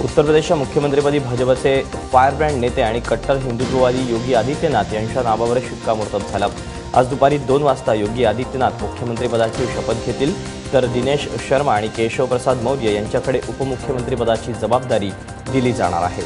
उत्तर प्रदेशच्या मुख्यमंत्रीपदी भाजपचे फायरब्रँड नेते आणि कट्टर हिंदुत्ववादी योगी आदित्यनाथ यांच्या नावावर शिक्कामोर्तब झाला। आज दुपारी 2 वाजता योगी आदित्यनाथ मुख्यमंत्रीपदाची शपथ घेतील, तर दिनेश शर्मा आणि केशव प्रसाद मौर्य यांच्याकडे उपमुख्यमंत्रीपदाची जबाबदारी दिली जाणार आहे।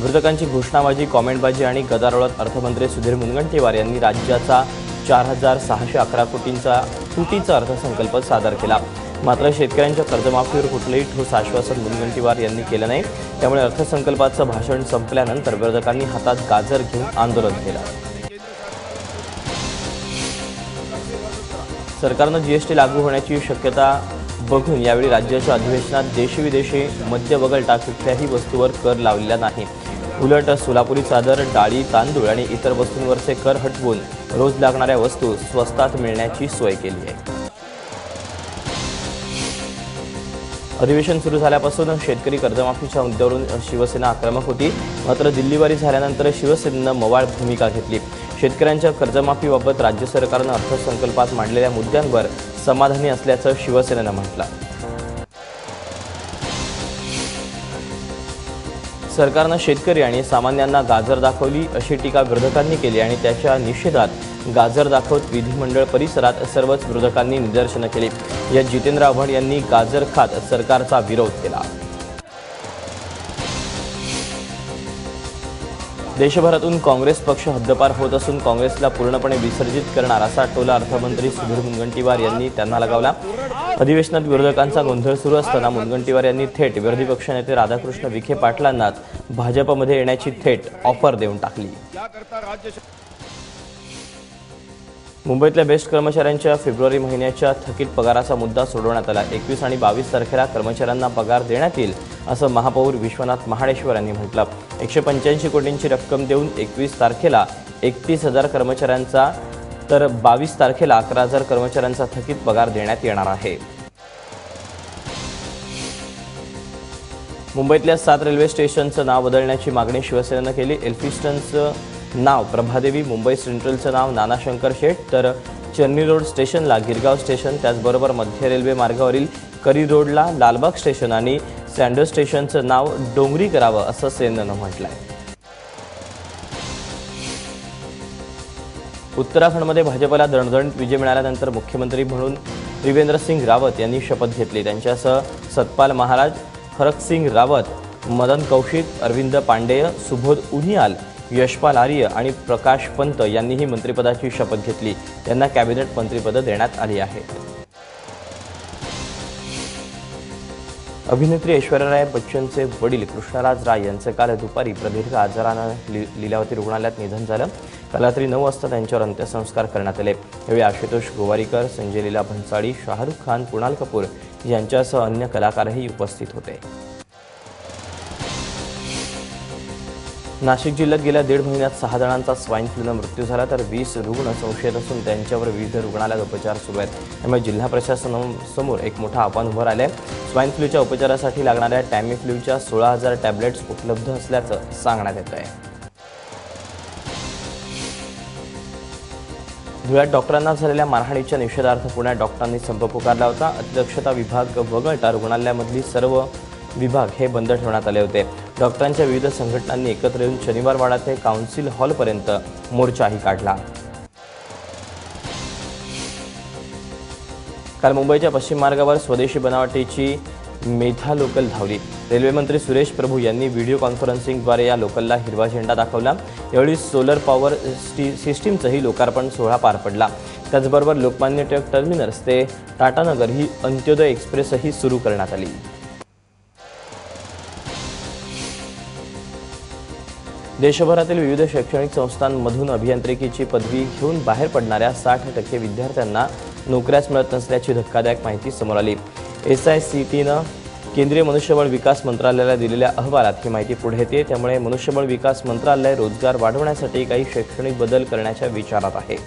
विरोधकांची घोषणाबाजी, कॉमेंटबाजी आणि गदारोळात अर्थमंत्री सुधीर मुनगंटीवार यांनी राज्याचा 4611 कोटींचा तुटीचा अर्थसंकल्प सादर केला। मात्र शेतकऱ्यांच्या कर्जमाफीवर कुठलेही ठोस आश्वासन मुनगंटीवार यांनी केलं नाही। त्यामुळे अर्थसंकल्पाचं भाषण संपल्यानंतर विरोधकांनी हातात गाजर घेऊन आंदोलन केलं। सरकारनं जीएसटी लागू होण्याची शक्यता बघून यावेळी राज्याच्या अधिवेशनात देशी विदेशी मद्य वगळता कुठल्याही वस्तूवर कर लावलेला नाही। उलट सोलापुरी चादर, डाळी, तांदूळ आणि इतर वस्तूंवरचे कर हटवून रोज लागणाऱ्या वस्तू स्वस्तात मिळण्याची सोय केली आहे। अधिवेशन सुरू झाल्यापासून शेतकरी कर्जमाफीच्या मुद्द्यावरून शिवसेना आक्रमक होती। मात्र दिल्लीवारी झाल्यानंतर शिवसेनेनं मवाळ भूमिका घेतली। शेतकऱ्यांच्या कर्जमाफीबाबत राज्य सरकारनं अर्थसंकल्पात मांडलेल्या मुद्द्यांवर समाधानी असल्याचं शिवसेनेनं म्हटलं। सरकारनं शेतकरी आणि सामान्यांना गाजर दाखवली अशी टीका विरोधकांनी केली आणि त्याच्या निषेधात गाजर दाखवत विधिमंडळ परिसरात सर्वच विरोधकांनी निदर्शनं केली। यात जितेंद्र आव्हाड यांनी गाजर खात सरकारचा विरोध केला। देशभरातून काँग्रेस पक्ष हद्दपार होत असून काँग्रेसला पूर्णपणे विसर्जित करणार असा टोला अर्थमंत्री सुधीर मुनगंटीवार यांनी त्यांना लगावला। अधिवेशनात विरोधकांचा गोंधळ सुरू असताना मुनगंटीवार यांनी थेट विरोधी पक्षनेते राधाकृष्ण विखे पाटलांनाच भाजपमध्ये येण्याची थेट ऑफर देऊन टाकली। मुंबईतल्या बेस्ट कर्मचाऱ्यांच्या फेब्रुवारी महिन्याच्या थकीत पगाराचा मुद्दा सोडवण्यात आला। 21 आणि 22 तारखेला कर्मचाऱ्यांना पगार देण्यात येईल असं महापौर विश्वनाथ महाडेश्वर यांनी म्हटलं। 185 कोटींची रक्कम देऊन 21 तारखेला 31,000 कर्मचाऱ्यांचा तर 22 तारखेला 11,000 कर्मचाऱ्यांचा थकीत पगार देण्यात येणार आहे। मुंबईतल्या 7 रेल्वे स्टेशनचं नाव बदलण्याची मागणी शिवसेनेनं केली। एल्फिस्टनचं नाव प्रभादेवी, मुंबई सेंट्रलचं नाव नाना शंकर शेठ, तर चर्नी रोड स्टेशनला गिरगाव स्टेशन, त्याचबरोबर मध्य रेल्वे मार्गावरील करी रोडला लालबाग स्टेशन आणि सँडो स्टेशनचं नाव डोंगरी करावं असं सेनेनं म्हटलंय। उत्तराखंडमध्ये भाजपला दणदणीत विजय मिळाल्यानंतर मुख्यमंत्री म्हणून त्रिवेंद्र सिंग रावत यांनी शपथ घेतली। त्यांच्यासह सतपाल महाराज, हरक सिंग रावत, मदन कौशिक, अरविंद पांडेय, सुबोध उनियाल, यशपाल आर्य आणि प्रकाश पंत यांनीही मंत्रिपदाची शपथ घेतली। त्यांना कॅबिनेट मंत्रिपद देण्यात आली आहेत। अभिनेत्री ऐश्वर्या राय बच्चनचे वडील कृष्णराज राय यांचं काल दुपारी प्रदीर्घ आजारानं लीलावती रुग्णालयात निधन झालं। काल रात्री 9 वाजता त्यांच्यावर अंत्यसंस्कार करण्यात आले। यावेळी आशुतोष गोवारीकर, संजय लीला भन्साळी, शाहरुख खान, कुणाल कपूर यांच्यासह अन्य कलाकारही उपस्थित होते। नाशिक जिल्ह्यात गेल्या 1.5 महिन्यात 6 जणांचा स्वाईन फ्लूनं मृत्यू झाला, तर 20 रुग्ण संशयित असून त्यांच्यावर विविध रुग्णालयात उपचार सुरू आहेत। त्यामुळे जिल्हा प्रशासनासमोर एक मोठं आव्हान उभं राहिलं आहे। स्वाईन फ्लूच्या उपचारासाठी लागणाऱ्या टॅमीफ्लूच्या 16,000 टॅब्लेट्स उपलब्ध असल्याचं सांगण्यात येत आहे। धुळ्यात डॉक्टरांना झालेल्या मारहाणीच्या निषेधार्थ पुण्यात डॉक्टरांनी संप पुकारला होता। अतिदक्षता विभाग वगळता रुग्णालयामधली सर्व विभाग हे बंद ठेवण्यात आले होते। डॉक्टरांच्या विविध संघटनांनी एकत्र येऊन शनिवारवाडा ते काउन्सिल हॉलपर्यंत मोर्चाही काढला। काल मुंबईच्या पश्चिम मार्गावर स्वदेशी बनावटीची मेधा लोकल धावली। रेल्वे मंत्री सुरेश प्रभू यांनी व्हिडिओ कॉन्फरन्सिंगद्वारे या लोकलला हिरवा झेंडा दाखवला। यावेळी सोलर पॉवर सिस्टीमचंही लोकार्पण सोहळा पार पडला। त्याचबरोबर लोकमान्य टिळक टर्मिनस ते टाटानगर ही अंत्योदय एक्सप्रेसही सुरू करण्यात आली। देशभरातील विविध शैक्षणिक संस्थांमधून अभियांत्रिकीची पदवी घेऊन बाहेर पडणाऱ्या 60% विद्यार्थ्यांना नोकऱ्याच मिळत नसल्याची धक्कादायक माहिती समोर आली। SICTनं केंद्रीय मनुष्यबळ विकास मंत्रालयाला दिलेल्या अहवालात ही माहिती पुढे येते। त्यामुळे मनुष्यबळ विकास मंत्रालय रोजगार वाढवण्यासाठी काही शैक्षणिक बदल करण्याच्या विचारात आहे।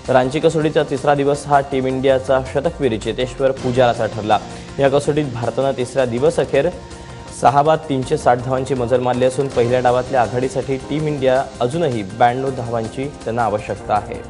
रांची कसोटीचा 3रा दिवस हा टीम इंडियाचा शतकवीर चेतेश्वर पुजाराचा ठरला। या कसोटीत भारतानं 3ऱ्या दिवस अखेर 6 बाद 360 धावांची मजल मारली असून पहिल्या डावातल्या आघाडीसाठी टीम इंडिया अजूनही 92 धावांची त्यांना आवश्यकता आहे।